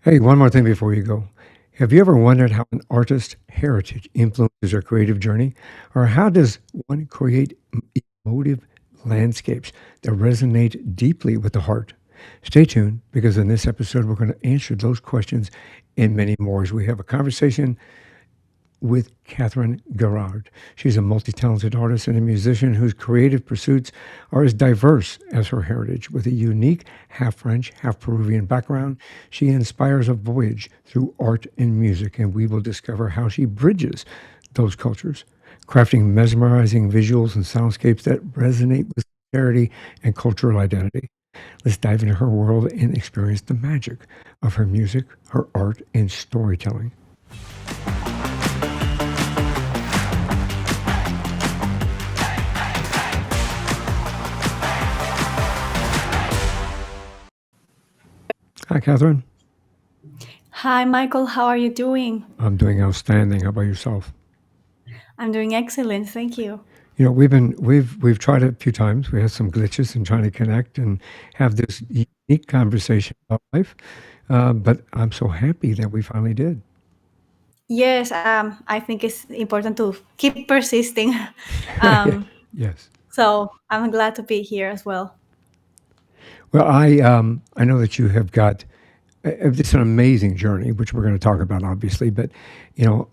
Hey, one more thing before you go. Have you ever wondered how an artist's heritage influences their creative journey? Or how does one create emotive landscapes that resonate deeply with the heart? Stay tuned because in this episode, we're going to answer those questions and many more as we have a conversation with Catherine Geraird. She's a multi-talented artist and a musician whose creative pursuits are as diverse as her heritage. With a unique half French, half Peruvian background, she inspires a voyage through art and music, and we will discover how she bridges those cultures, crafting mesmerizing visuals and soundscapes that resonate with sincerity and cultural identity. Let's dive into her world and experience the magic of her music, her art, and storytelling. Hi, Catherine. Hi, Michael. How are you doing? I'm doing outstanding. How about yourself? I'm doing excellent. Thank you. We've tried it a few times. We had some glitches in trying to connect and have this unique conversation about life. But I'm so happy that we finally did. Yes, I think it's important to keep persisting. um, Yes. so I'm glad to be here as well. Well, I know that you have got it's an amazing journey, which we're going to talk about, obviously. But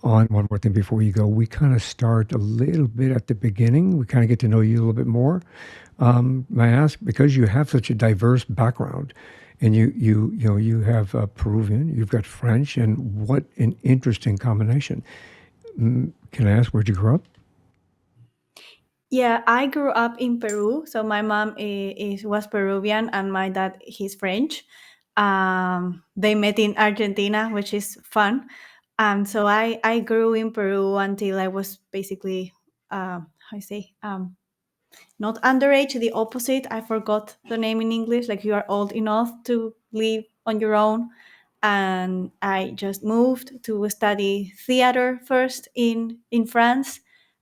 on one more thing before you go, we kind of start a little bit at the beginning. We kind of get to know you a little bit more. May I ask, because you have such a diverse background, and you have Peruvian, you've got French, and what an interesting combination. Can I ask where'd you grow up? Yeah, I grew up in Peru. So my mom was Peruvian and my dad he's French. They met in Argentina, which is fun. So I grew in Peru until I was basically how I say not underage, the opposite. I forgot the name in English. Like you are old enough to live on your own. And I just moved to study theater first in France,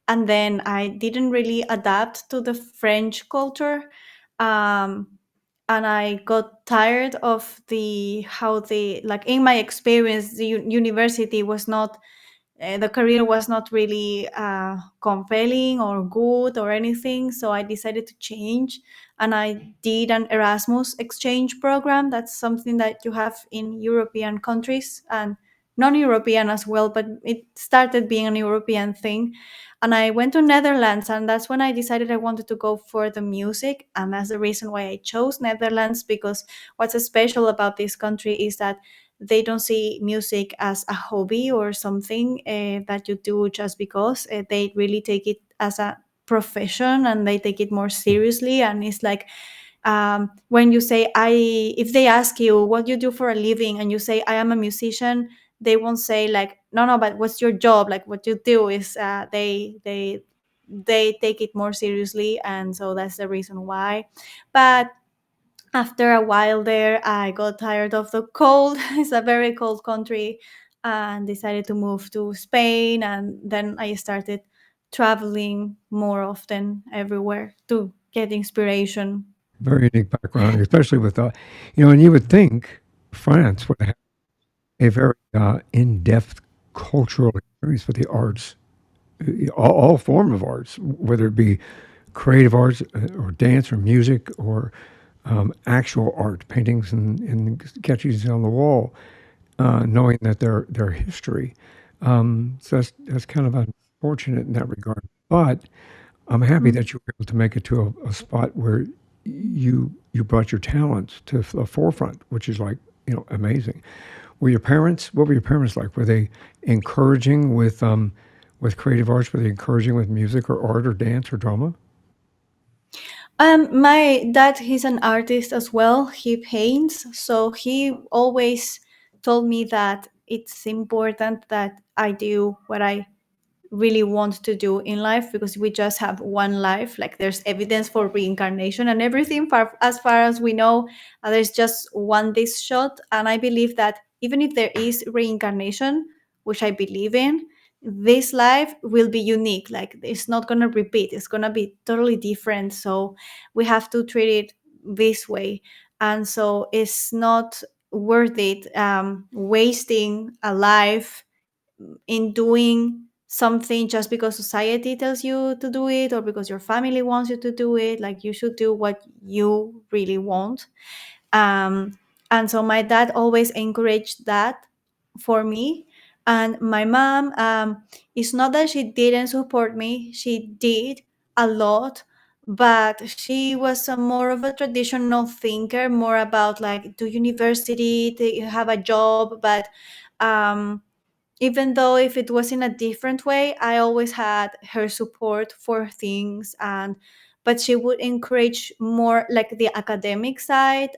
and then I didn't really adapt to the French culture. Um, and I got tired of the how the like in my experience the university was not the career was not really compelling or good or anything. So I decided to change and I did an Erasmus exchange program. That's something that you have in European countries and non European as well, but it started being an European thing. And I went to Netherlands, and that's when I decided I wanted to go for the music. And that's the reason why I chose Netherlands, because what's special about this country is that they don't see music as a hobby or something that you do just because. They really take it as a profession and they take it more seriously. And it's like when you say if they ask you what you do for a living and you say I am a musician, they won't say like no, no, but what's your job? Like what you do is they take it more seriously, and so that's the reason why. But after a while there, I got tired of the cold. It's a very cold country, and decided to move to Spain. And then I started traveling more often everywhere to get inspiration. Very unique background, especially with and you would think France would have a very in-depth cultural experience with the arts, all form of arts, whether it be creative arts or dance or music or actual art, paintings and sketches on the wall, knowing that their history. So that's kind of unfortunate in that regard. But I'm happy Mm. that you were able to make it to a spot where you brought your talents to the forefront, which is like amazing. What were your parents like? Were they encouraging with creative arts? Were they encouraging with music or art or dance or drama? My dad, he's an artist as well. He paints, so he always told me that it's important that I do what I really want to do in life, because we just have one life. Like there's evidence for reincarnation and everything, as far as we know. There's just one this shot, and I believe that even if there is reincarnation, which I believe in, this life will be unique. Like it's not going to repeat, it's going to be totally different. So we have to treat it this way. And so it's not worth it wasting a life in doing something just because society tells you to do it or because your family wants you to do it. Like, you should do what you really want. um, and so my dad always encouraged that for me. And my mom, it's not that she didn't support me, she did a lot, but she was a more of a traditional thinker, more about like do university, to have a job. But um, even though if it was in a different way, I always had her support for things. And but she would encourage more like the academic side,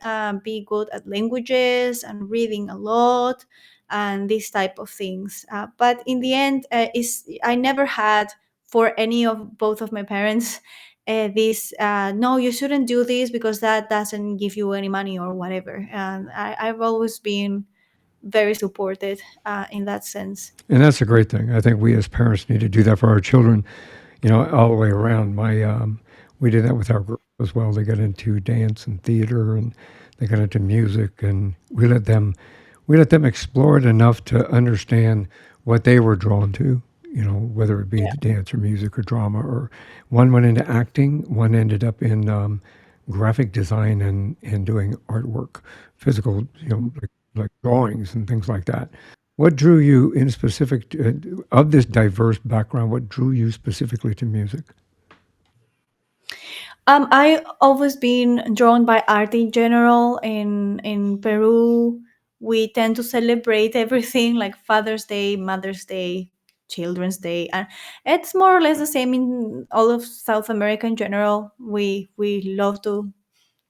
be good at languages and reading a lot and these type of things. But in the end, is I never had for any of both of my parents this no, you shouldn't do this because that doesn't give you any money or whatever. And I've always been very supported in that sense. And that's a great thing. I think we as parents need to do that for our children, all the way around. We did that with our girls as well. They got into dance and theater, and they got into music, and we let them explore it enough to understand what they were drawn to. Whether it be Yeah. the dance or music or drama, or one went into acting, one ended up in graphic design and doing artwork, physical, like drawings and things like that. What drew you in specific of this diverse background? What drew you specifically to music? I always been drawn by art in general. In Peru, we tend to celebrate everything like Father's Day, Mother's Day, Children's Day, and it's more or less the same in all of South America in general. We love to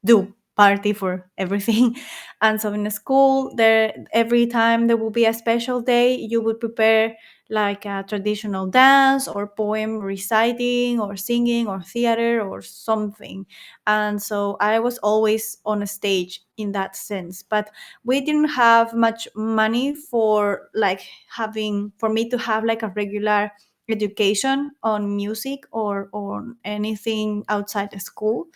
do party for everything. And so in the school, there every time there will be a special day, you would prepare like a traditional dance or poem reciting or singing or theater or something. And so I was always on a stage in that sense. But we didn't have much money for like having for me to have like a regular education on music or on anything outside the school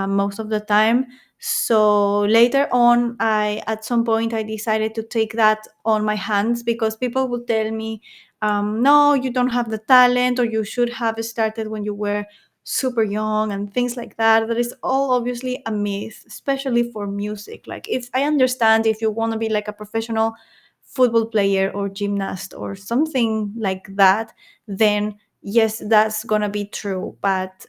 most of the time. So later on, I at some point I decided to take that on my hands because people would tell me, "No, you don't have the talent, or you should have started when you were super young," and things like that. That is all obviously a myth, especially for music. Like, if I understand if you want to be like a professional football player or gymnast or something like that, then yes, that's gonna be true. But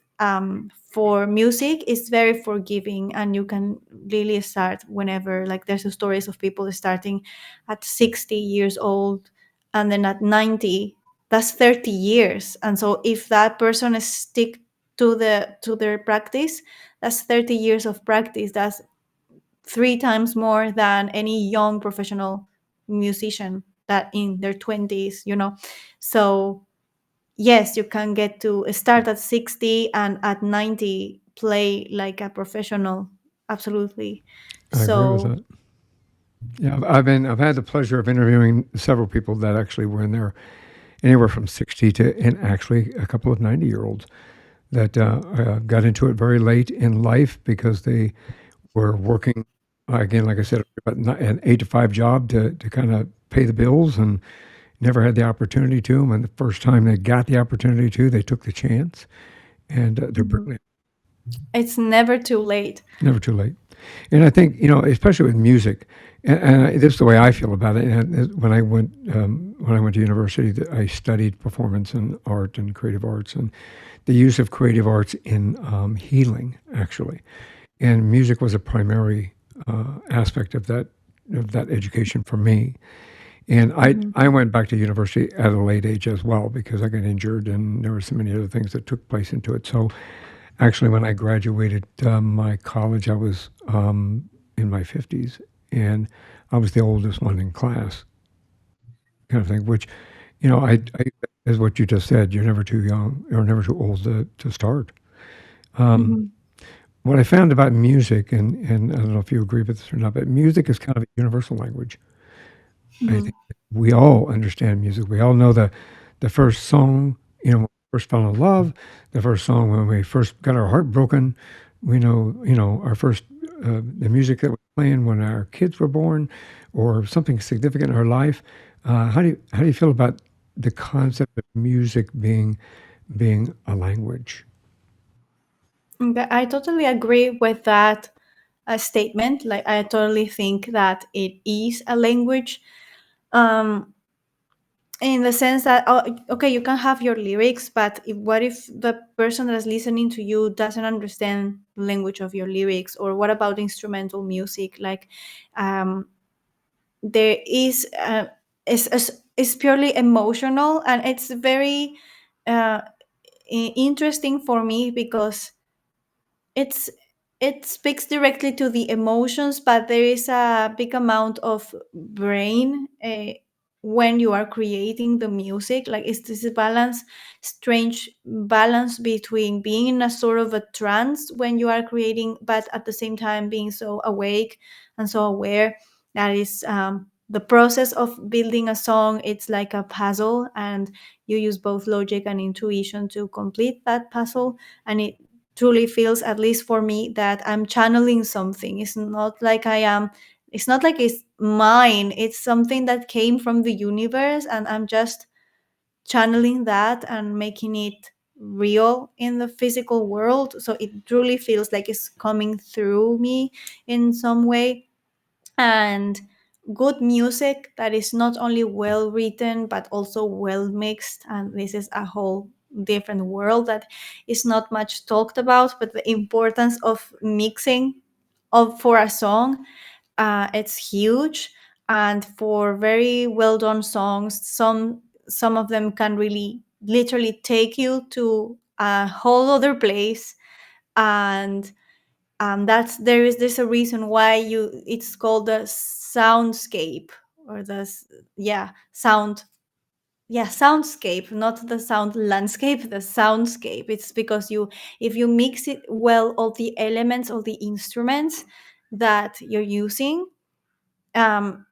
for music, it's very forgiving, and you can really start whenever. Like, there's stories of people starting at 60 years old, and then at 90, that's 30 years. And so if that person is stick to their practice, that's 30 years of practice. That's three times more than any young professional musician that in their 20s. So yes, you can get to start at 60 and at 90 play like a professional. Absolutely. I agree with So that. Yeah, I've had the pleasure of interviewing several people that actually were in there anywhere from 60 to, and actually a couple of 90-year-olds that got into it very late in life because they were working, again, like I said, about an 8 to 5 job to kind of pay the bills, and never had the opportunity to. And the first time they got the opportunity to, they took the chance, and they're mhm, brilliant. it's never too late. Never too late. And I think, especially with music, and this is the way I feel about it. And when I went to university, I studied performance and art and creative arts, and the use of creative arts in healing, actually. And music was a primary aspect of that education for me. And I Mhm. I went back to university at a late age as well because I got injured, and there were so many other things that took place into it. So actually, when I graduated my college, I was in my 50s, and I was the oldest one in class, kind of thing. Which, is what you just said. You're never too young or never too old to start. Um, Mhm. what I found about music, and I don't know if you agree with this or not, but music is kind of a universal language. I Mhm. think we all understand music. We all know the first song, when we first fell in love, the first song when we first got our heart broken. We know, our first the music that we playing when our kids were born, or something significant in our life. How do you feel about the concept of music being a language? Okay, I totally agree with that statement. Like, I totally think that it is a language. Um, in the sense that, okay, you can have your lyrics, but what if the person that's listening to you doesn't understand the language of your lyrics? Or what about instrumental music? Like, um, there is it's purely emotional, and it's very uh, interesting for me because it's it speaks directly to the emotions, but there is a big amount of brain when you are creating the music. Like, it's this balance, strange balance between being in a sort of a trance when you are creating, but at the same time being so awake and so aware. That is the process of building a song. It's like a puzzle, and you use both logic and intuition to complete that puzzle. And it truly feels, at least for me, that I'm channeling something. It's not like it's mine. It's something that came from the universe, and I'm just channeling that and making it real in the physical world. So it truly feels like it's coming through me in some way. And good music that is not only well written but also well mixed, and this is a whole different world that is not much talked about, but the importance of mixing of for a song, it's huge. And for very well done songs, some of them can really literally take you to a whole other place. And that's there is there's a reason why you it's called the soundscape, or yeah, sound, yeah, soundscape, not the sound landscape, the soundscape. It's because you, if you mix it well, all the elements, all the instruments that you're using, um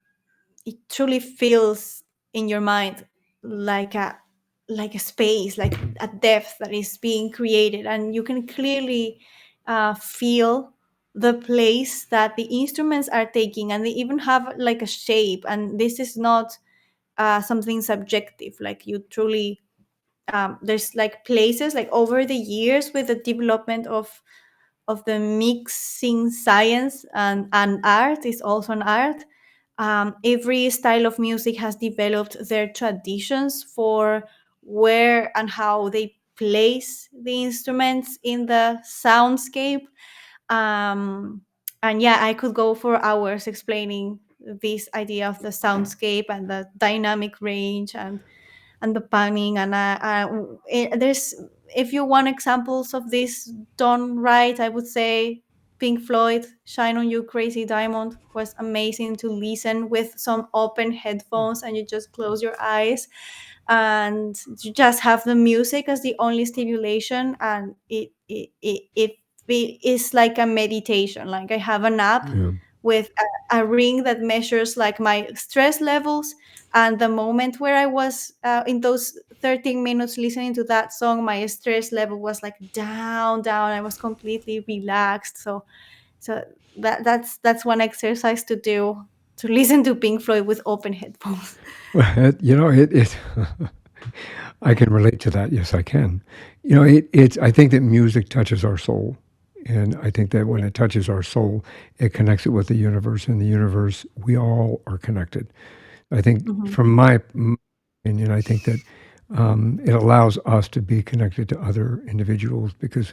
it truly feels in your mind like a space, like a depth that is being created, and you can clearly feel the place that the instruments are taking, and they even have like a shape. And this is not something subjective. Like, you truly there's like places, like over the years, with the development of the mixing science and art is also an art. Every style of music has developed their traditions for where and how they place the instruments in the soundscape. um, and yeah, I could go for hours explaining this idea of the soundscape and the dynamic range and the panning. And there's, if you want examples of this done right, I would say Pink Floyd, Shine On You Crazy Diamond was amazing to listen with some open headphones, and you just close your eyes and you just have the music as the only stimulation. And it is like a meditation. Like, I have an app Yeah. with a ring that measures like my stress levels. And the moment where I was in those 13 minutes listening to that song, my stress level was like down. I was completely relaxed. So that's one exercise to do, to listen to Pink Floyd with open headphones. Well, it I can relate to that. Yes, I can. I think that music touches our soul. And I think that when it touches our soul, it connects it with the universe. And the universe, we all are connected. I think, Mhm. from my opinion, I think that it allows us to be connected to other individuals because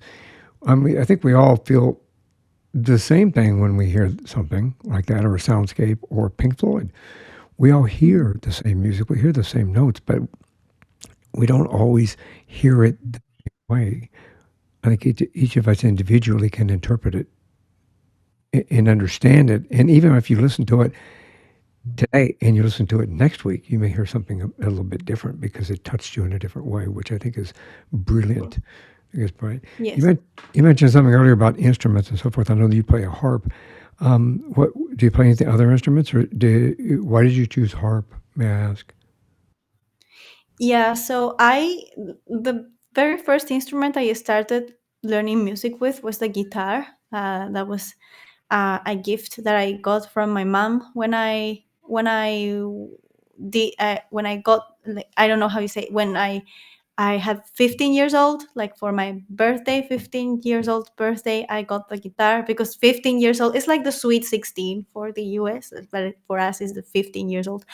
I think we all feel the same thing when we hear something like that, or a soundscape, or Pink Floyd. We all hear the same music, we hear the same notes, but we don't always hear it the same way. I think each of us individually can interpret it and understand it. And even if you listen to it today and you listen to it next week, you may hear something a little bit different because it touched you in a different way, which I think is brilliant. I guess, Brian. You, Yes. men- you mentioned something earlier about instruments and so forth. I know that you play a harp. What do you play any other instruments, or why did you choose harp? May I ask? Yeah, so the very first instrument I started learning music with was the guitar. That was a gift that I got from my mom when I got, like, I don't know how you say it, when I had 15 years old, like for my birthday, 15 years old birthday, I got the guitar, because 15 years old is like the sweet 16 for the US, but for us is the 15 years old.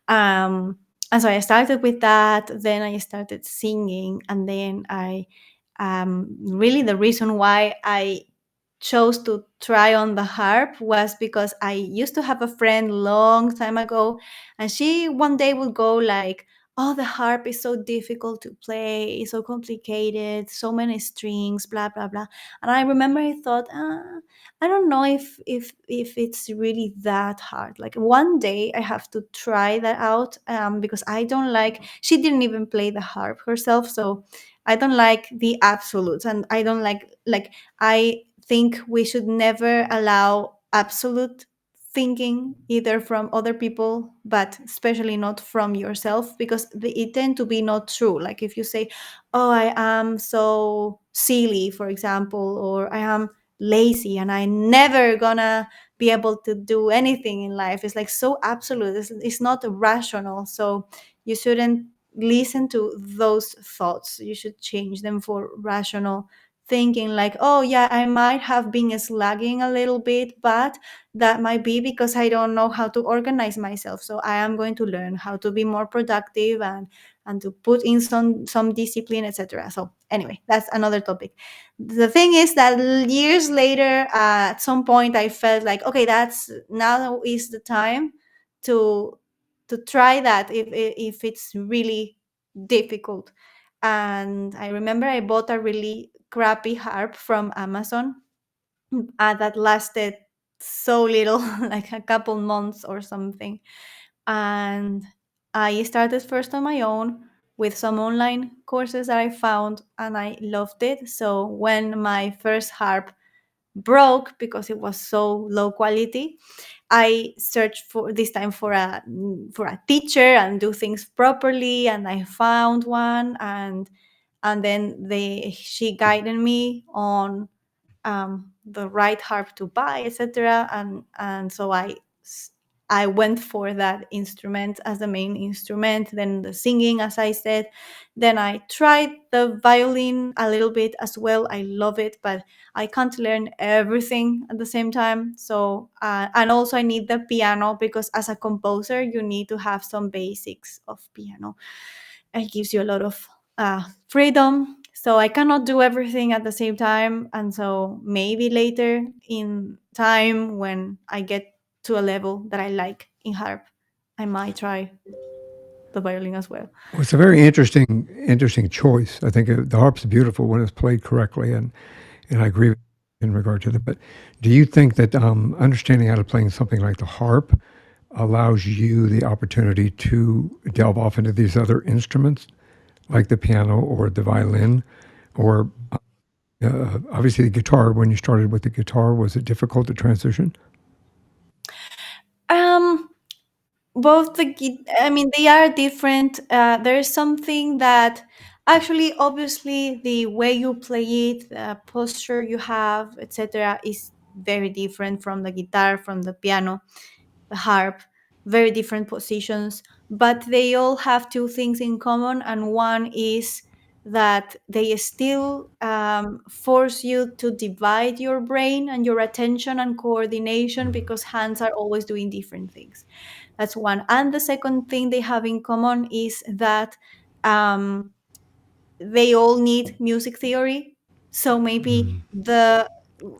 And so I started with that, then I started singing, and then really the reason why I chose to try on the harp was because I used to have a friend long time ago, and she one day would go like, "Oh, the harp is so difficult to play, it's so complicated, so many strings, blah blah blah." And I remember I thought, I don't know if it's really that hard. Like one day I have to try that out, because I don't like. She didn't even play the harp herself, so I don't like the absolutes, and I don't like I think we should never allow absolute thinking either from other people, but especially not from yourself, because it tend to be not true. Like if you say, "Oh, I am so silly," for example, or "I am lazy and I never gonna be able to do anything in life," it's like so absolute. It's not rational. So you shouldn't listen to those thoughts. You should change them for rational thinking, like, "Oh yeah, I might have been slagging a little bit, but that might be because I don't know how to organize myself, so I am going to learn how to be more productive and to put in some discipline, etc." So anyway, that's another topic. The thing is that years later, at some point I felt like, okay, that's now is the time to try that if it's really difficult. And I remember I bought a really crappy harp from Amazon, that lasted so little, like a couple months or something. And I started first on my own with some online courses that I found, and I loved it. So when my first harp broke because it was so low quality, I searched for this time for a teacher and do things properly, and I found one, and then they she guided me on the right harp to buy, etc. And so I went for that instrument as the main instrument. Then the singing, as I said. Then I tried the violin a little bit as well. I love it, but I can't learn everything at the same time. So and also I need the piano, because as a composer you need to have some basics of piano. It gives you a lot of freedom. So I cannot do everything at the same time. And so maybe later in time, when I get to a level that I like in harp, I might try the violin as well. Well, it's a very interesting choice. I think the harp's beautiful when it's played correctly, and I agree with you in regard to that. But do you think that understanding how to play something like the harp allows you the opportunity to delve off into these other instruments, like the piano or the violin, or obviously the guitar? When you started with the guitar, was it difficult to transition? Um, both I mean, they are different. There is something that actually, obviously, the way you play it, the posture you have, etc., is very different from the guitar, from the piano, the harp, very different positions, but they all have two things in common. And one is that they still force you to divide your brain and your attention and coordination, because hands are always doing different things. That's one. And the second thing they have in common is that um, they all need music theory. So maybe the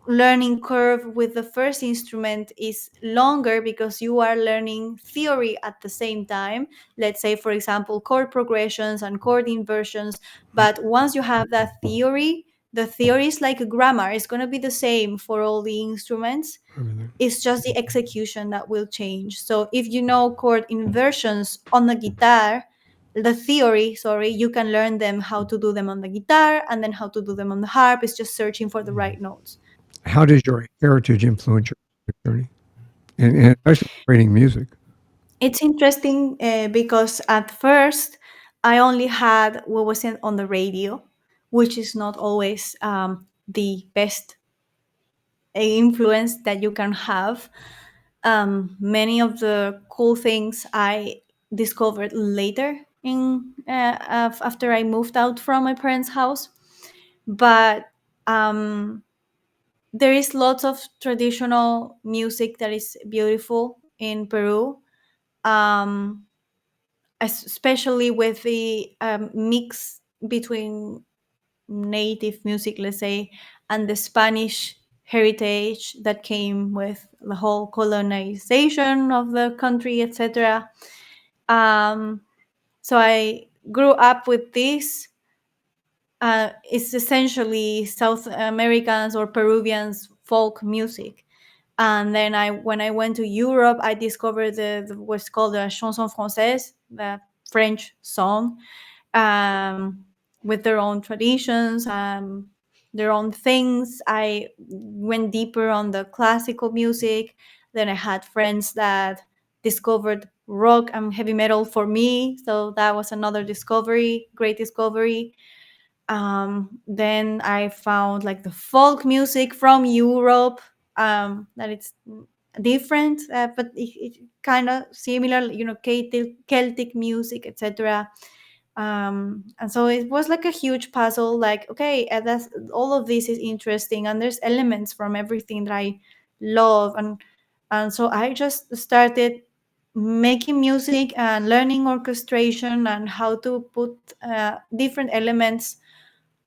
learning curve with the first instrument is longer because you are learning theory at the same time. Let's say, for example, chord progressions and chord inversions. But once you have that theory, the theory is like grammar. It's going to be the same for all the instruments. Everything. It's just the execution that will change. So if you know chord inversions on the guitar, the theory, sorry, you can learn them how to do them on the guitar, and then how to do them on the harp. It's just searching for the right notes. How does your heritage influence your journey, and especially creating music? It's interesting because at first I only had what was on the radio, which is not always the best influence that you can have. Many of the cool things I discovered later after I moved out from my parents' house. But um, there is lots of traditional music that is beautiful in Peru, um, especially with the mix between native music, let's say, and the Spanish heritage that came with the whole colonization of the country, etc. Um, so I grew up with this. It's essentially South Americans or Peruvians folk music. And then when I went to Europe, I discovered what's called the chanson française, the French song, um, with their own traditions, their own things. I went deeper on the classical music. Then I had friends that discovered rock and heavy metal for me. So that was another discovery, great discovery. Then I found like the folk music from Europe, that it's different, but it kind of similar, Celtic music, etc. And so it was like a huge puzzle. Like, okay, that's all of this is interesting, and there's elements from everything that I love, and so I just started making music and learning orchestration and how to put different elements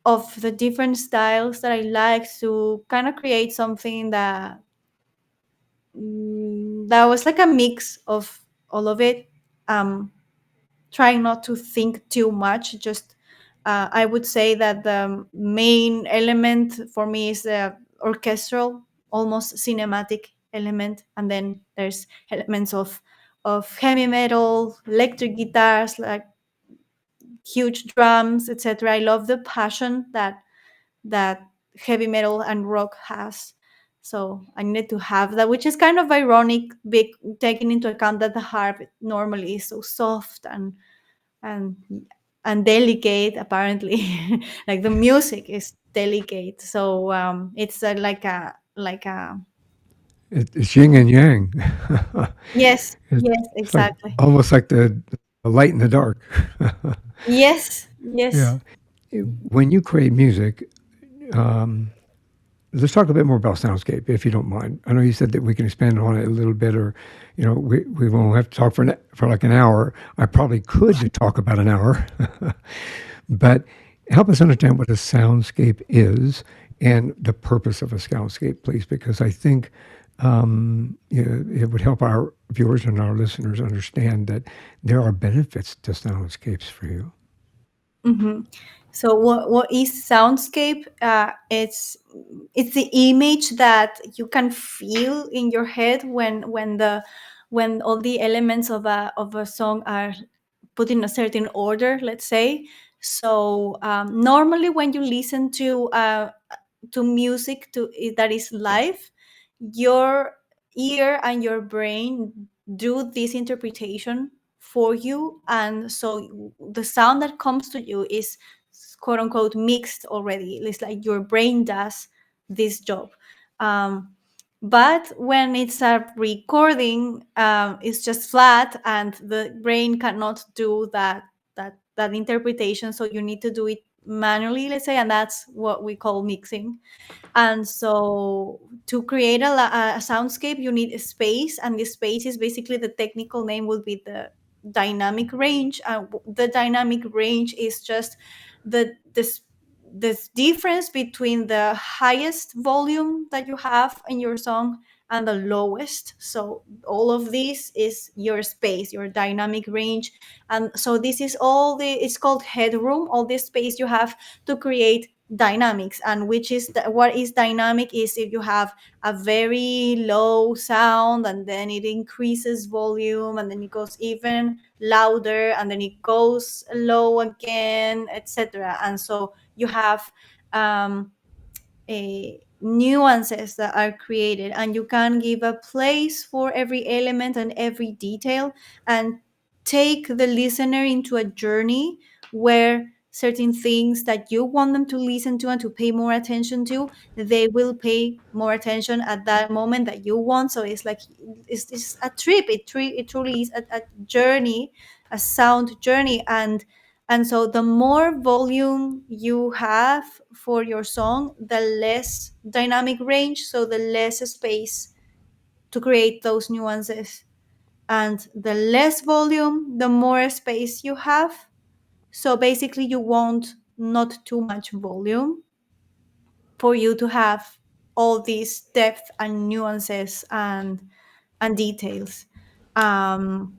of the different styles that I like to kind of create something that was like a mix of all of it. Um, Trying not to think too much. Just I would say that the main element for me is the orchestral, almost cinematic element, and then there's elements of heavy metal, electric guitars, like huge drums, etc. I love the passion that heavy metal and rock has. So I needed to have that, which is kind of ironic, big, taking into account that the harp normally is so soft and and delicate. Apparently, like the music is delicate. So it's like a It's yin and yang. yes, yes, It's like exactly. almost like the light and the dark. Yes, yes. Yeah. When you create music, um, let's talk a bit more about Soundscape, if you don't mind. I know you said that we can expand on it a little bit, or we won't have to talk for like an hour. I probably could talk about an hour, but help us understand what a soundscape is and the purpose of a soundscape, please, because I think it would help our viewers and our listeners understand that there are benefits to soundscapes for you. Hmm. So what is soundscape? It's the image that you can feel in your head when all the elements of a song are put in a certain order, let's say. So normally when you listen to music that is live, your ear and your brain do this interpretation for you, and so the sound that comes to you is quote unquote mixed already. It's like your brain does this job. um, but when it's a recording, it's just flat and the brain cannot do that interpretation, so you need to do it manually, let's say, and that's what we call mixing. And so to create a soundscape, you need a space, and the space is basically, the technical name will be the dynamic range. The dynamic range is just the this this difference between the highest volume that you have in your song and the lowest. So all of this is your space, your dynamic range. And so this is all it's called headroom, all this space you have to create dynamics. And which is what is dynamic is if you have a very low sound and then it increases volume and then it goes even louder and then it goes low again, etc. And so you have um, nuances that are created, and you can give a place for every element and every detail, and take the listener into a journey where certain things that you want them to listen to and to pay more attention to, they will pay more attention at that moment that you want. So it's like it's a trip. It truly is a journey, a sound journey. And so the more volume you have for your song, the less dynamic range, so the less space to create those nuances. And the less volume, the more space you have. So basically, you want not too much volume for you to have all these depth and nuances and details. Um,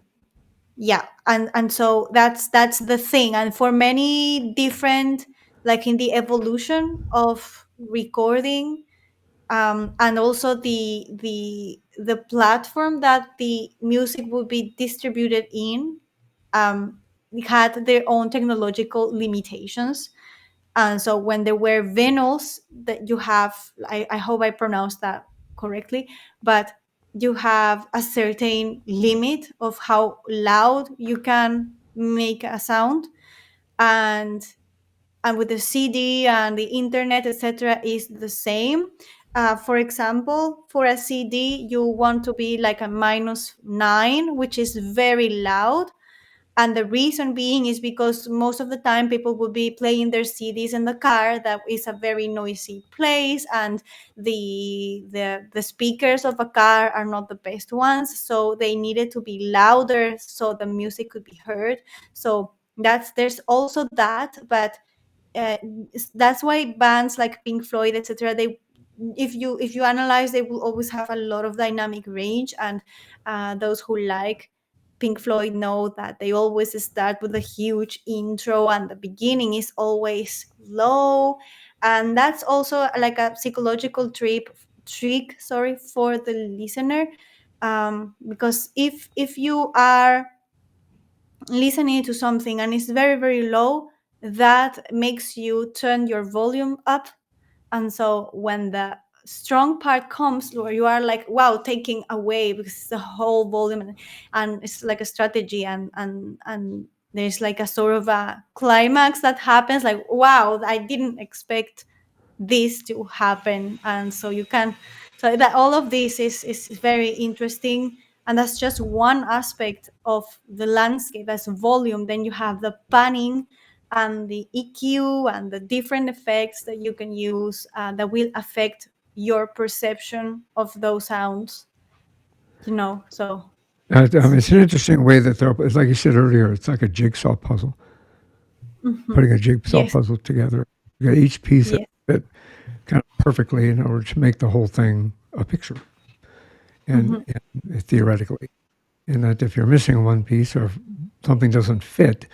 yeah, and so that's the thing. And for many different, like in the evolution of recording, and also the platform that the music would be distributed in, had their own technological limitations. And so when there were vinyls, that you have, I hope I pronounced that correctly, but you have a certain limit of how loud you can make a sound. and and with the CD and the internet, etc., is the same. For example, for a CD, you want to be like a -9, which is very loud. And the reason being is because most of the time people will be playing their CDs in the car. That is a very noisy place, and the speakers of a car are not the best ones. So they needed to be louder so the music could be heard. So there's also that. But uh, that's why bands like Pink Floyd, etc., they, if you analyze, they will always have a lot of dynamic range. And those who like Pink Floyd know that they always start with a huge intro, and the beginning is always low. And that's also like a psychological trick, sorry, for the listener. Because if you are listening to something and it's very very low, that makes you turn your volume up. And so when the strong part comes, where you are like, wow, taking away, because it's the whole volume, and it's like a strategy. And there's like a sort of a climax that happens, like, wow, I didn't expect this to happen. And so you can, so that all of this is very interesting. And that's just one aspect of the landscape as volume. Then you have the panning and the EQ and the different effects that you can use, that will affect your perception of those sounds, so It's an interesting way that they're, it's like you said earlier, it's like a jigsaw puzzle, Mhm. putting a jigsaw Yes. puzzle together. You got each piece that Yes. fit kind of perfectly in order to make the whole thing a picture, Mhm. and theoretically. And that if you're missing one piece or if something doesn't fit,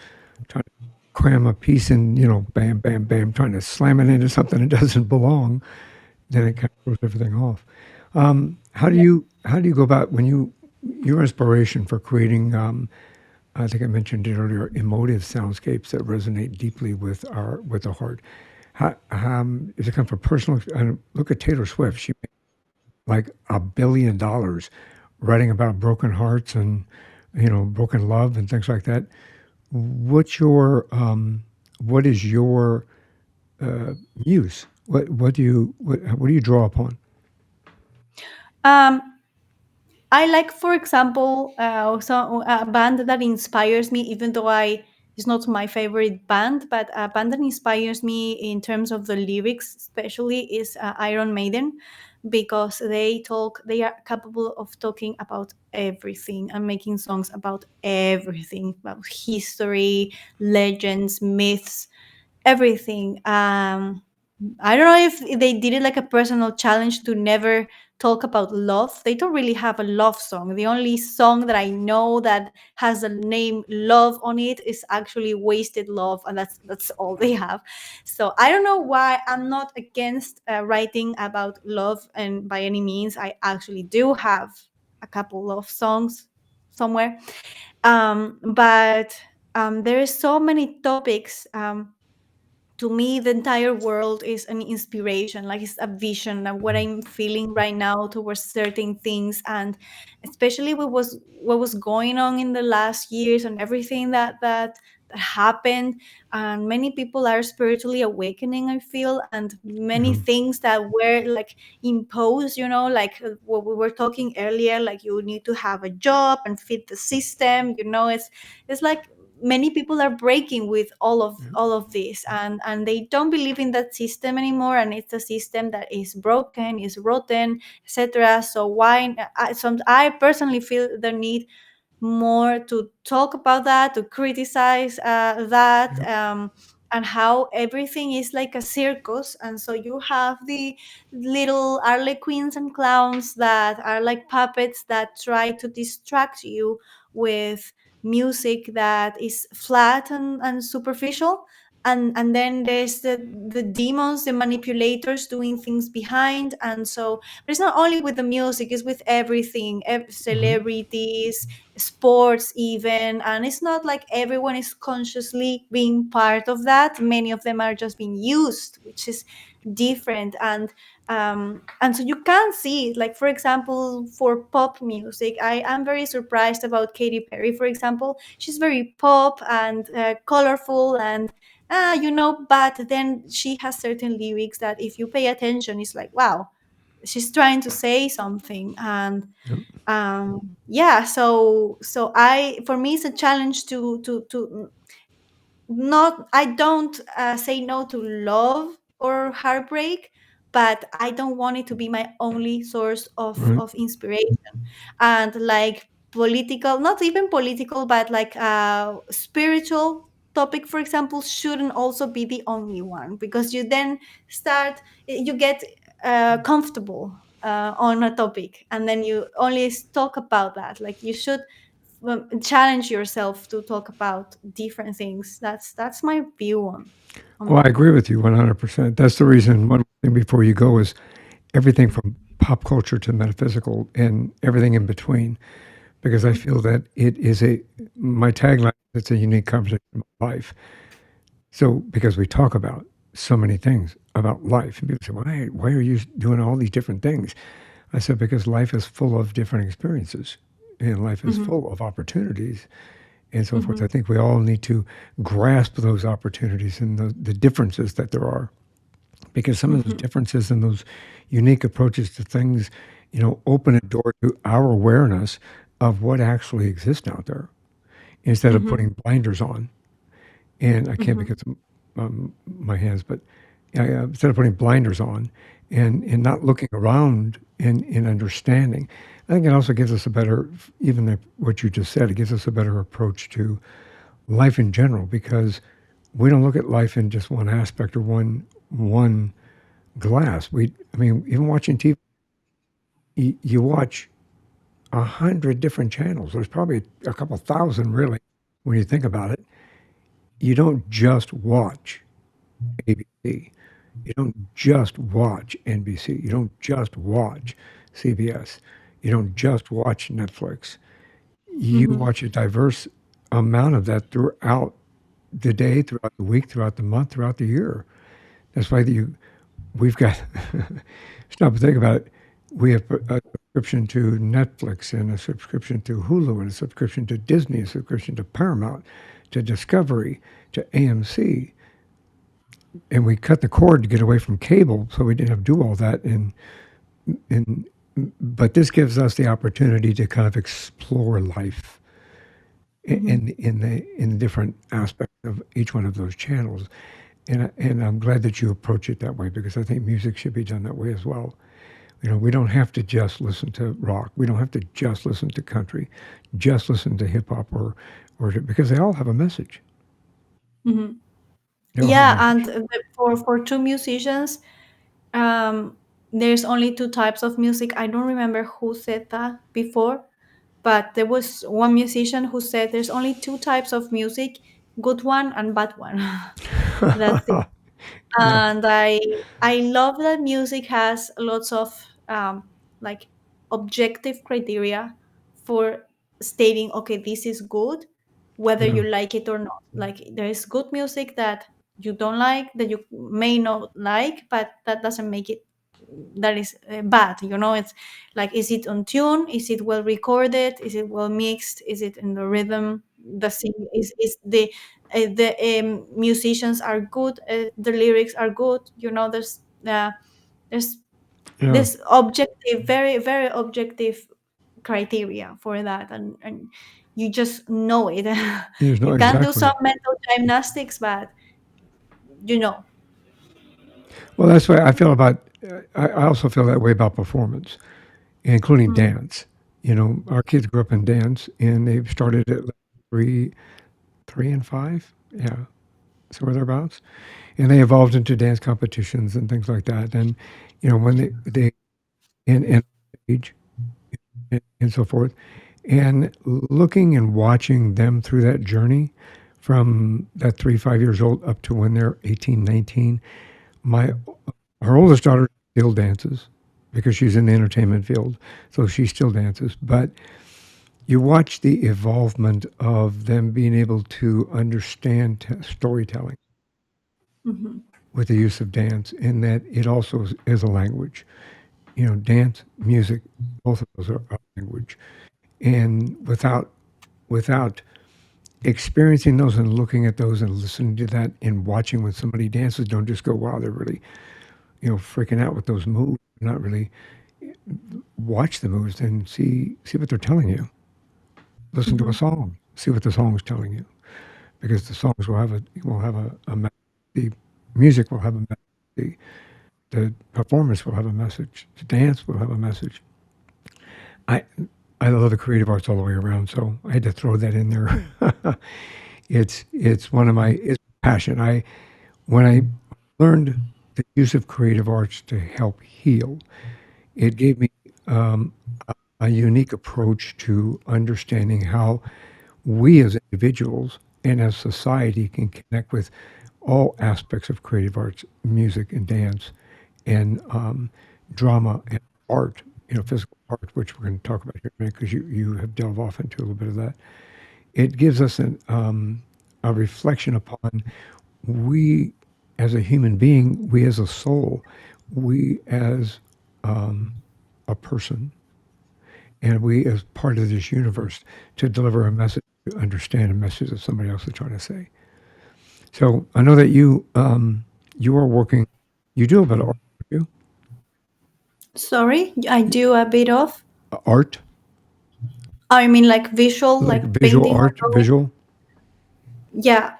trying to cram a piece in, bam, bam, bam, trying to slam it into something that doesn't belong, then it kind of throws everything off. How do Yeah. you go about when your inspiration for creating? I think I mentioned it earlier. Emotive soundscapes that resonate deeply with the heart. Does it come from personal? Look at Taylor Swift. She made like $1 billion writing about broken hearts and broken love and things like that. What's your what is your muse? What do you draw upon? um I like, for example, a band that inspires me, even though I it's not my favorite band, but a band that inspires me in terms of the lyrics, especially, is Iron Maiden, because they are capable of talking about everything and making songs about everything, about history, legends, myths, everything. I don't know if they did it like a personal challenge to never talk about love. They don't really have a love song. The only song that I know that has the name love on it is actually Wasted Love, and that's all they have. So I don't know why. I'm not against writing about love, and by any means, I actually do have a couple love songs somewhere. But there is so many topics. To me, the entire world is an inspiration, like it's a vision of what I'm feeling right now towards certain things. And especially what was going on in the last years, and everything that that happened, and many people are spiritually awakening, I feel, and many Yeah. things that were like imposed, like what we were talking earlier, like you need to have a job and fit the system. It's like many people are breaking with all of this, and they don't believe in that system anymore, and it's a system that is broken, is rotten, etc. So why I personally feel the need more to talk about that, to criticize that, Yeah. and how everything is like a circus. And so you have the little harlequins and clowns that are like puppets that try to distract you with music that is flat and superficial. And then there's the demons, the manipulators doing things behind. And so, but it's not only with the music, it's with everything, Mhm. celebrities, sports even. And it's not like everyone is consciously being part of that. Many of them are just being used, which is different. And so you can see it, like for example, for pop music, I am very surprised about Katy Perry, for example. She's very pop and colorful, and but then she has certain lyrics that if you pay attention, it's like, wow, she's trying to say something. And Yep. yeah, so I for me it's a challenge to not I don't say no to love or heartbreak, but I don't want it to be my only source Right. of inspiration. And like political, not even political, but like spiritual topic, for example, shouldn't also be the only one, because you get comfortable on a topic, and then you only talk about that. Like you should challenge yourself to talk about different things. That's my view on Well, I that. agree with you 100%. That's the reason. One thing before you go is everything from pop culture to metaphysical and everything in between, because I feel that it is my tagline, it's a unique conversation about life. So, because we talk about so many things about life, and people say, why are you doing all these different things? I said, because life is full of different experiences and life is Hmm. full of opportunities and so forth. I Hmm. think we all need to grasp those opportunities and the differences that there are, because some of those Hmm. differences and those unique approaches to things, open a door to our awareness of what actually exists out there instead of Hmm. putting blinders on. And I can't Hmm. because of my hands, but instead of putting blinders on and not looking around and understanding, I think it also gives us a better, even what you just said, it gives us a better approach to life in general because we don't look at life in just one aspect or one glass. I mean, even watching TV, you watch 100 different channels. There's probably a couple thousand, really, when you think about it. You don't just watch ABC. You don't just watch NBC. You don't just watch CBS. You don't just watch Netflix. You Hmm. watch a diverse amount of that throughout the day, throughout the week, throughout the month, throughout the year. That's why we've got, stop and think about it. We have a subscription to Netflix and a subscription to Hulu and a subscription to Disney, a subscription to Paramount, to Discovery, to AMC. And we cut the cord to get away from cable, so we didn't have to do all that. And but this gives us the opportunity to kind of explore life Hmm. in the different aspects of each one of those channels. And I'm glad that you approach it that way because I think music should be done that way as well. We don't have to just listen to rock. We don't have to just listen to country, just listen to hip hop because they all have a message. Hmm. They all have a Yeah, and message. for two musicians, um, there's only two types of music. I don't remember who said that before, but there was one musician who said there's only two types of music: good one and bad one. That's it. Yeah, And I love that music has lots of like objective criteria for stating, okay, this is good, whether yeah, you like it or not. Like there is good music that you don't like, that you may not like, but that doesn't make it that is bad. It's like, is it on tune, is it well recorded, is it well mixed, is it in the rhythm, the sing is the musicians are good, the lyrics are good. There's Yeah, this objective, very very objective criteria for that, and you just know it. there's no You can do some exactly. mental gymnastics, but you know. Well, that's why I feel about. I also feel that way about performance, including Mm, dance. You know, our kids grew up in dance, and they've started at like three, 3 and 5. Yeah, somewhere thereabouts, and they evolved into dance competitions and things like that. And you know, when they and age and so forth, and looking and watching them through that journey from that 3, 5 years old up to when they're 18, 19. My Her oldest daughter still dances because she's in the entertainment field, so she still dances. But you watch the evolvement of them being able to understand storytelling mhm, with the use of dance, in that it also is a language. You know, dance, music, both of those are a language. And without experiencing those and looking at those and listening to that and watching when somebody dances, don't just go, wow, they're really, freaking out with those moves. Not really watch the moves and see what they're telling you. Listen to a mhm, song, see what the song's telling you, because the songs will have a the music will have a message, the performance will have a message, the dance will have a message. I I love the creative arts all the way around, so I had to throw that in there. It's one of my it's passion. I When I learned the use of creative arts to help heal, it gave me um, a unique approach to understanding how we as individuals and as society can connect with all aspects of creative arts, music and dance, and drama and art, physical art, which we're going to talk about here in a minute because you have delved off into a little bit of that. It gives us a reflection upon we as a human being, we as a soul, we as a person, and we as part of this universe to deliver a message, to understand a message that somebody else is trying to say. So I know that you are working, you do a bit of art, don't you? sorry, I do a bit of, Art, I mean, like visual, like like visual painting or art, drawing. visual. Yeah,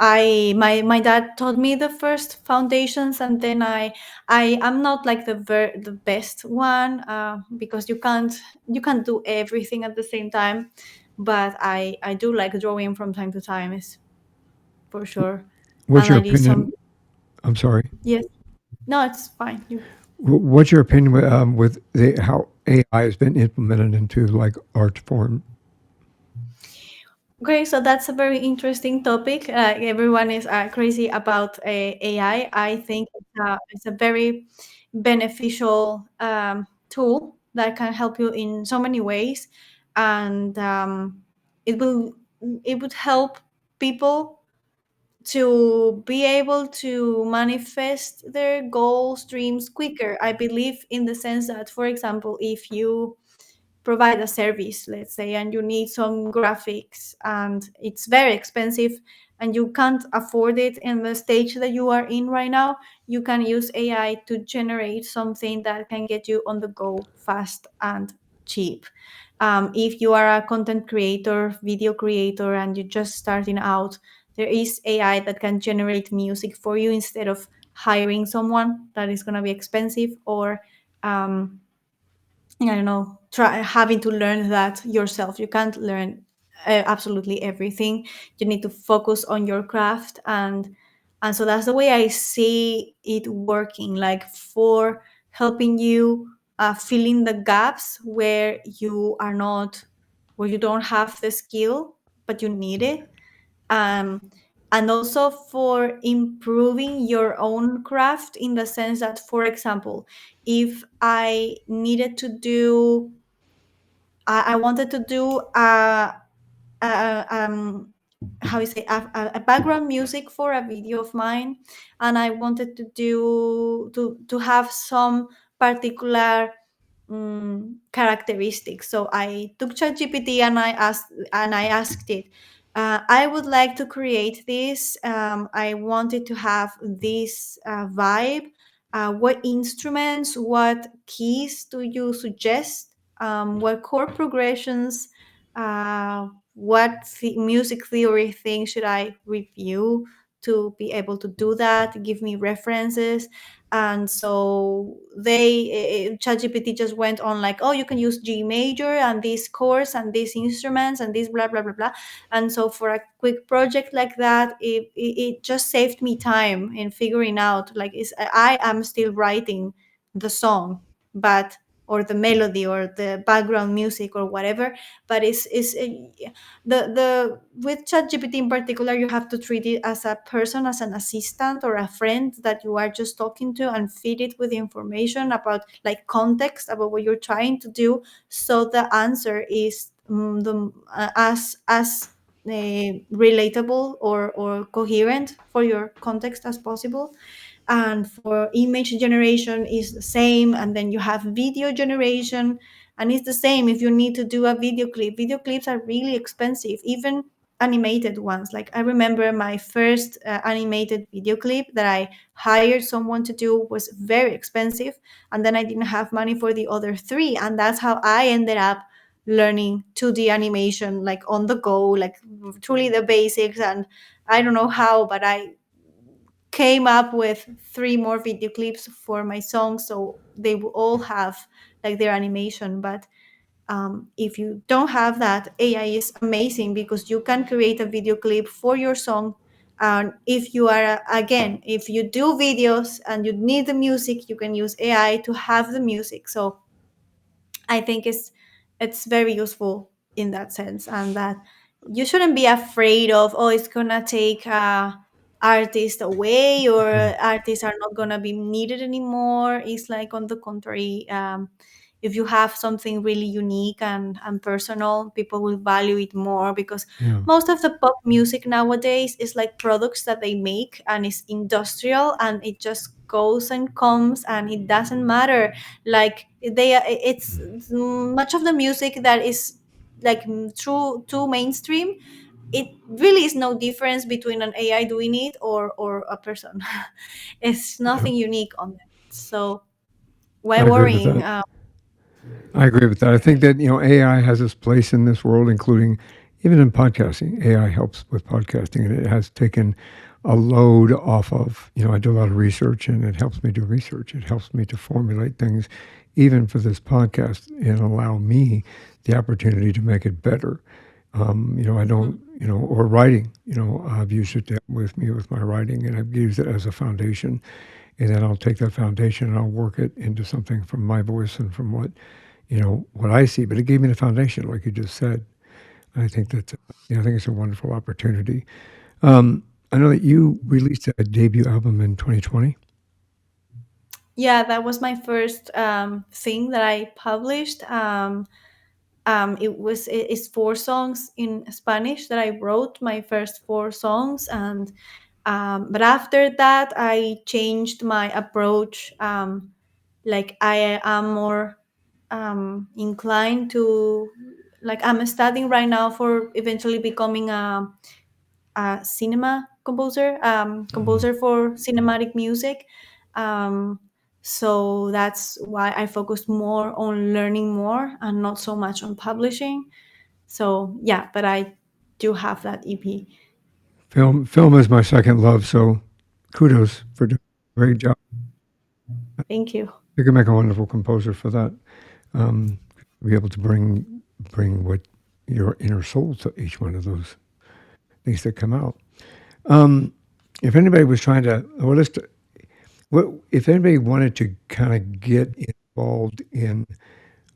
my dad taught me the first foundations, and then I am not like the best one, because you can't do everything at the same time, but I do like drawing from time to time, is for sure. What's And your I did some. opinion? I'm sorry. Yes. No, it's fine. You. What's your opinion with how AI has been implemented into like art form? Okay, so that's a very interesting topic. Everyone is crazy about AI. I think it's a very beneficial tool that can help you in so many ways, and it will it would help people to be able to manifest their goals, dreams quicker. I believe in the sense that, for example, if you provide a service, let's say, and you need some graphics and it's very expensive and you can't afford it in the stage that you are in right now, you can use AI to generate something that can get you on the go fast and cheap. If you are a content creator, video creator, and you're just starting out, there is AI that can generate music for you instead of hiring someone that is going to be expensive, or um, I don't know, try having to learn that yourself. You can't learn absolutely everything. You need to focus on your craft, and so that's the way I see it working. Like for helping you fill in the gaps where you are not, where you don't have the skill but you need it, um, and also for improving your own craft in the sense that, for example, if I needed to do, I wanted to do a how you say, a background music for a video of mine, and I wanted to do to have some particular characteristics. So I took ChatGPT and I asked it, I would like to create this. I wanted to have this vibe. What instruments, what keys do you suggest? What chord progressions? What music theory thing should I review to be able to do that? Give me references. And so ChatGPT just went on like, oh, you can use G major and these chords and these instruments and this blah blah blah blah. And so for a quick project like that, it just saved me time in figuring out like I am still writing the song, but or the melody or the background music or whatever. But the with ChatGPT in particular, you have to treat it as a person, as an assistant or a friend that you are just talking to, and feed it with information about like context about what you're trying to do, so the answer is as relatable or coherent for your context as possible. And for image generation is the same, and then you have video generation, and it's the same if you need to do a video clip. Video clips are really expensive, even animated ones. Like I remember my first animated video clip that I hired someone to do was very expensive, and then I didn't have money for the other three, and that's how I ended up learning 2D animation, like on the go, like truly the basics. And I don't know how, but I came up with three more video clips for my song, so they will all have like their animation. But if you don't have that, AI is amazing because you can create a video clip for your song. And if you are, again, if you do videos and you need the music, you can use AI to have the music. So I think it's very useful in that sense, and that you shouldn't be afraid of, oh, it's gonna take artists away, or Mm. artists are not gonna be needed anymore. It's like on the contrary. If you have something really unique and personal, people will value it more, because Yeah. most of the pop music nowadays is like products that they make, and it's industrial, and it just goes and comes, and it doesn't matter. Like it's much of the music that is like true too mainstream. It really is no difference between an AI doing it or a person. It's Yeah. nothing unique on it. So why I agree with worrying? that. I agree with that. I think that, AI has its place in this world, including even in podcasting. AI helps with podcasting, and it has taken a load off of, I do a lot of research, and it helps me do research. It helps me to formulate things, even for this podcast, and allow me the opportunity to make it better. I don't, or writing, I've used it to help with me with my writing, and I've used it as a foundation. And then I'll take that foundation and I'll work it into something from my voice and from what I see. But it gave me the foundation, like you just said. I think that's, I think it's a wonderful opportunity. I know that you released a debut album in 2020. Yeah, that was my first thing that I published. It's four songs in Spanish that I wrote, my first four songs. And but after that I changed my approach. Like I am more inclined to, like I'm studying right now for eventually becoming a cinema composer, Mm. composer for cinematic music. Um, so that's why I focused more on learning more and not so much on publishing. So yeah, but I do have that EP. Film is my second love, so kudos for doing a great job. Thank you. You can make a wonderful composer for that. Um, be able to bring what your inner soul to each one of those things that come out. Um, if anybody was trying to, well, what if anybody wanted to kind of get involved in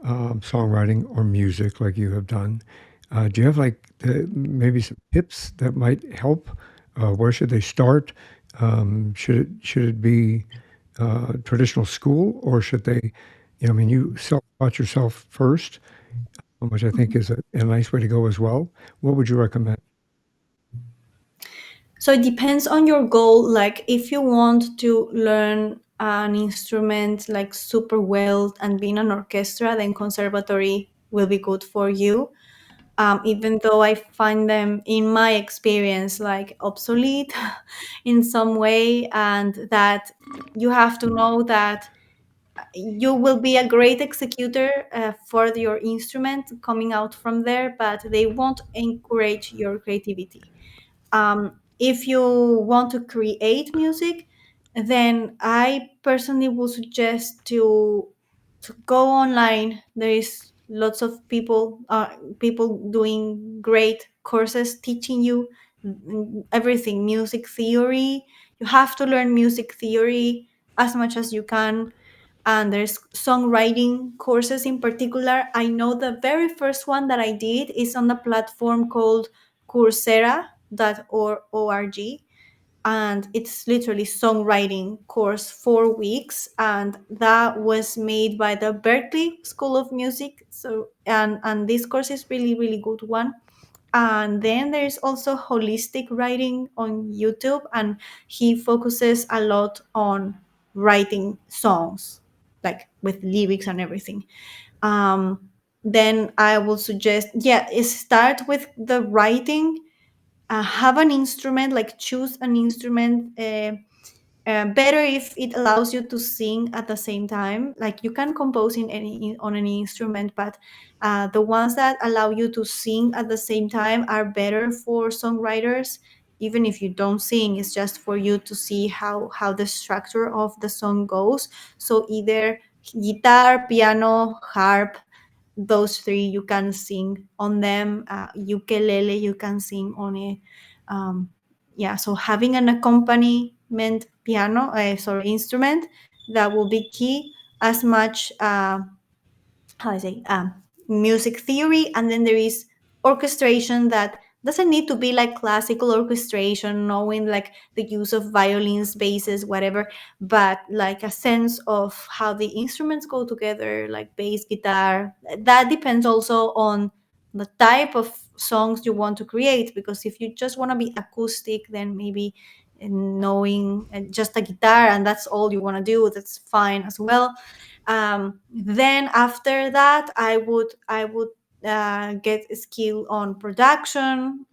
songwriting or music like you have done, do you have like maybe some tips that might help? Where should they start? Should it be traditional school, or should they? I mean, you self-taught yourself first, which I think is a nice way to go as well. What would you recommend? So it depends on your goal. Like if you want to learn an instrument like super well and be in an orchestra, then conservatory will be good for you. even though I find them, in my experience, like obsolete in some way, and that you have to know that you will be a great executor for your instrument coming out from there, but they won't encourage your creativity. If you want to create music, then I personally would suggest to go online. There is lots of people doing great courses teaching you everything music theory. You have to learn music theory as much as you can, and there's songwriting courses. In particular, I know the very first one that I did is on a platform called coursera.org, and it's literally songwriting course, 4 weeks, and that was made by the Berkeley School of Music. So and this course is really really good one. And then there's also holistic writing on YouTube, and he focuses a lot on writing songs, like with lyrics and everything. um, then I will suggest, yeah, start with the writing. Have an instrument, like choose an instrument. Better if it allows you to sing at the same time. Like you can compose on any instrument, but the ones that allow you to sing at the same time are better for songwriters. Even if you don't sing, it's just for you to see how the structure of the song goes. So either guitar, piano, harp, those three you can sing on them. Ukulele you can sing on it. um, yeah, so having an accompaniment piano, sorry, instrument, that will be key. As much how I say, music theory, and then there is orchestration that doesn't need to be like classical orchestration, knowing like the use of violins, basses, whatever, but like a sense of how the instruments go together, like bass, guitar. That depends also on the type of songs you want to create, because if you just want to be acoustic, then maybe knowing just a guitar and that's all you want to do, that's fine as well. Then after that, I would get a skill on production.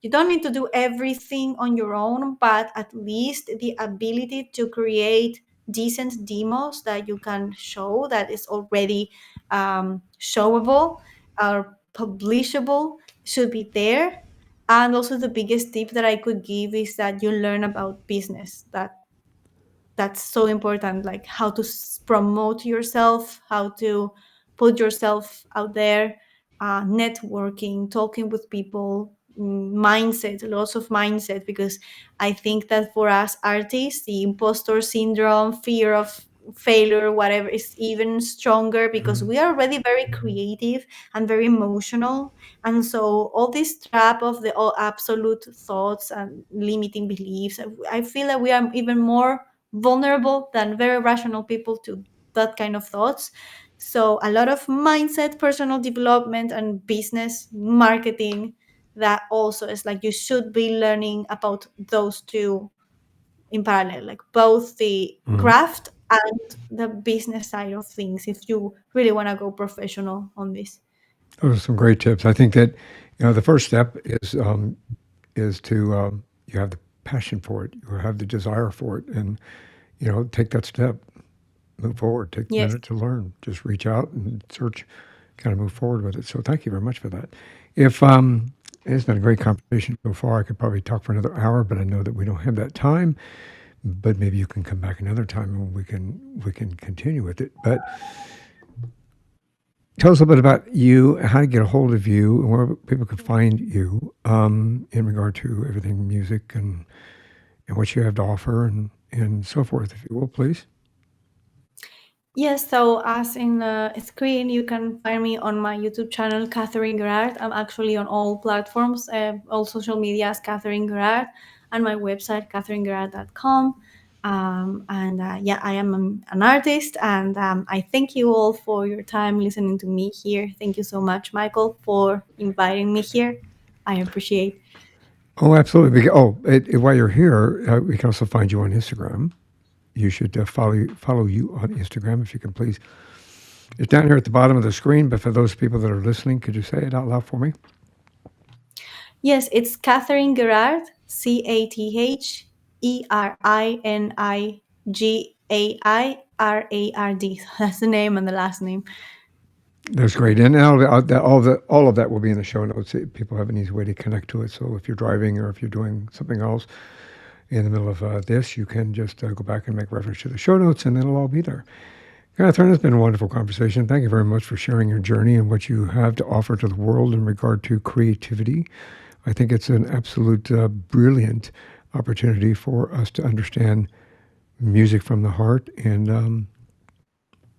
You don't need to do everything on your own, but at least the ability to create decent demos that you can show, that is already showable or publishable, should be there. And also the biggest tip that I could give is that you learn about business. That's so important, like how to promote yourself, how to put yourself out there, networking, talking with people, mindset, lots of mindset, because I think that for us artists, the imposter syndrome, fear of failure, whatever, is even stronger, because Mhm. we are already very creative and very emotional. And so all this trap of the all absolute thoughts and limiting beliefs, I feel that we are even more vulnerable than very rational people to that kind of thoughts. So a lot of mindset, personal development, and business marketing, that also is like you should be learning about those two in parallel, like both the Mhm. craft and the business side of things, if you really want to go professional on this. Those are some great tips. I think that the first step is to you have the passion for it, you have the desire for it, and take that step, move forward, take a Yes. minute to learn, just reach out and search, kind of move forward with it. So thank you very much for that. If It's been a great conversation so far. I could probably talk for another hour, but I know that we don't have that time. But maybe you can come back another time and we can continue with it. But tell us a bit about you, how to get a hold of you, and where people can find you in regard to everything music and what you have to offer and so forth, if you will, please. Yes, so as in the screen, you can find me on my YouTube channel, Catherine Geraird. I'm actually on all platforms, all social media as Catherine Geraird, and my website, catherinegeraird.com. And yeah, I am an artist, and I thank you all for your time listening to me here. Thank you so much, Michael, for inviting me here. I appreciate. Oh, absolutely. While you're here, we can also find you on Instagram. You should follow you on Instagram, if you can, please. It's down here at the bottom of the screen, but for those people that are listening, could you say it out loud for me? Yes, it's Catherine Geraird, Catherine Geraird. That's the name and the last name. That's great. And all of that will be in the show notes. People have an easy way to connect to it. So if you're driving or if you're doing something else in the middle of this, you can just go back and make reference to the show notes and it'll all be there. Catherine, it's been a wonderful conversation. Thank you very much for sharing your journey and what you have to offer to the world in regard to creativity. I think it's an absolute brilliant opportunity for us to understand music from the heart and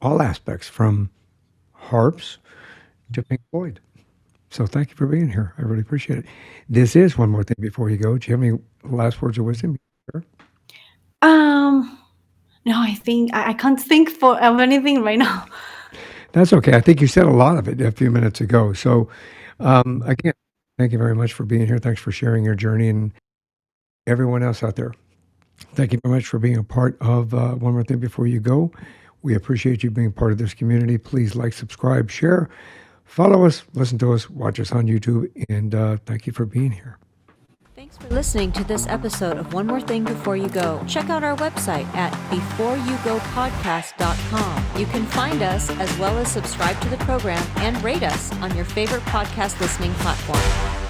all aspects, from harps to Pink Floyd. So thank you for being here. I really appreciate it. This is one more thing before you go. Do you have any last words of wisdom? Sure. Um, no, I think I can't think of anything right now. That's okay. I think you said a lot of it a few minutes ago. So again, thank you very much for being here. Thanks for sharing your journey, and everyone else out there. Thank you very much for being a part of One More Thing Before You Go. We appreciate you being part of this community. Please like, subscribe, share, follow us, listen to us, watch us on YouTube, and thank you for being here. Thanks for listening to this episode of One More Thing Before You Go. Check out our website at beforeyougopodcast.com. You can find us as well as subscribe to the program and rate us on your favorite podcast listening platform.